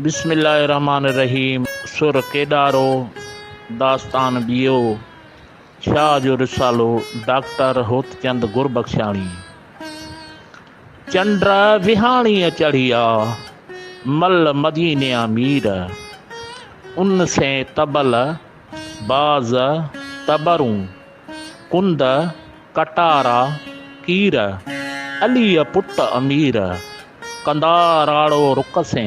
बिस्मिल्लाहिर्रहमानिर्रहीम। सुर केदारो दास्तान बियो शाह जो रिसालो डॉक्टर होतचंद गुरबख्शाणी। चंद्र विहाणीअ चढ़िया मल मदीने मीर, उन से तबल बाज तबरूं कुंद कटारा कीर, अलीअ पुट अमीर कंदाराड़ो रुक से।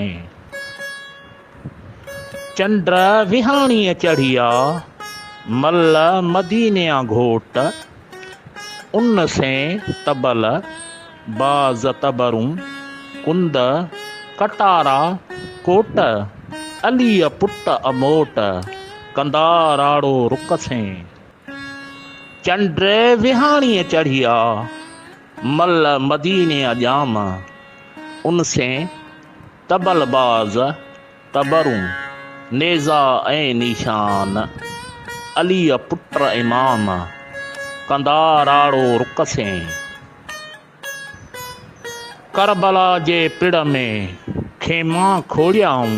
चंद्र विहाणीअ चढ़िया मल मदीने घोट, उन से तबल बाज तबरूं कुंद कटारा कोट, अलीअ पुट अमोट कंदाराड़ो रुक से। चंद्र विहाणीअ चढ़िया मल मदीने जाम, उनसे तबल बाज तबरूं नेज़ा ऐं निशान, अलीअ पुत्र इमाम कंदाराड़ो रुक से। करबला जे पिड़ में खेमा खोड़ियाऊं,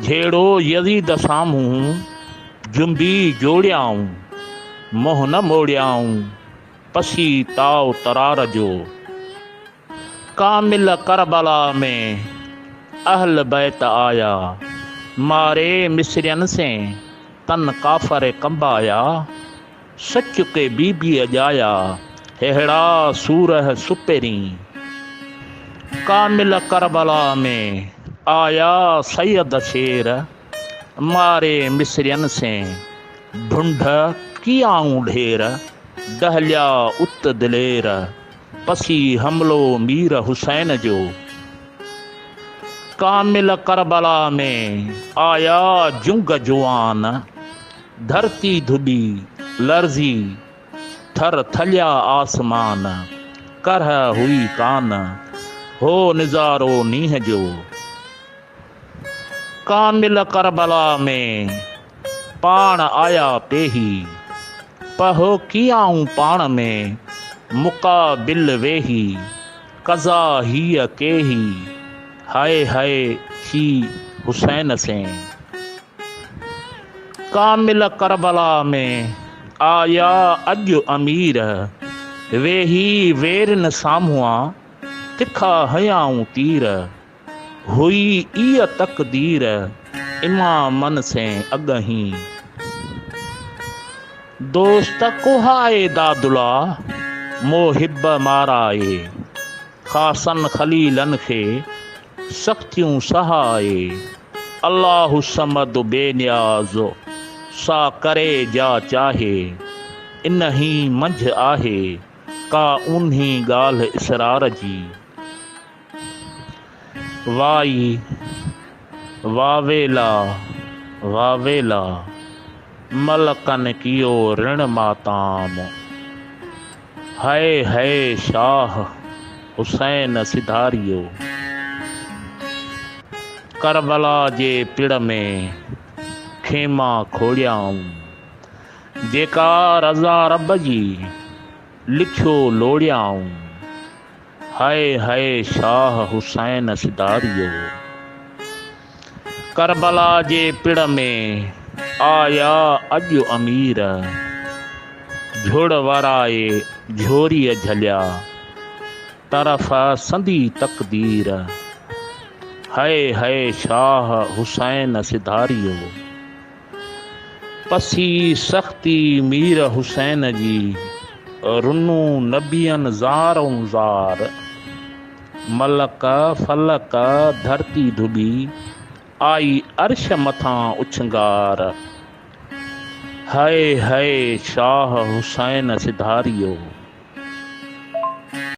झेड़ो यज़ीद साम्हूं जुंबी जोड़ियाऊं, मोह न मोड़ियाऊं पसी ताव तरार जो। कामिल करबला में अहल बैत आया, मारे मिस्रियन से तन काफर कंबाया, सच के बीबी अजाया हेड़ा सूरह सुपेरी। कामिल करबला में आया सैयद शेर, मारे मिस्रियन से ढूंढ कियाऊं ढेर, दहलिया उत दिलेर पसी हमलो मीर हुसैन जो। कामिल करबला में आया जुंग जुआन, धरती धुबी लर्जी थर थलिया आसमान, करह हुई कान हो निजारो नीह जो। कामिल करबला में पाण आया पेही, पहो कियाऊं पाण में मुकाबिल वेही, कज़ा हीअ केही हाय हाय थी हुसैन से। कामिल करबला में आया अज अमीर, वेही वेरन सामुआ तिखा हयाऊं तीर, हुई इय तकदीर इमामन से अगही। दोस्त कुहाए दादुला मोहिब माराए, खासन खलीलन खे सख्तियूं सहाए, अल्लाहु समद बेनियाज़ो सा करे जा चाहे, इन ही मंझ आहे का उन्ही गाल्हि इसरार जी। वाई वावेला वावेला मलकन कियो ऋण माताम, हाय हाय शाह हुसैन सिधारियो। करबला जे पिड़ में खेमा खोड़ियाऊं, जेका रज़ा रब जी लिखियो लोड़ियाऊं, हाय हाय शाह हुसैन सिधारियो। करबला जे पिड़ में आया अज अमीर, झुड़ वराए झोरीअ झलिया तरफ़ संदी तकदीर, हाय हाय शाह हुसैन सिधारियो। पसी सख्ती मीर हुसैन जी रुनू नबियन ज़ारों ज़ार, मलक फलक धरती धुबी आई अर्श मथां उछंगार, हाय हाय शाह हुसैन सिधारियो।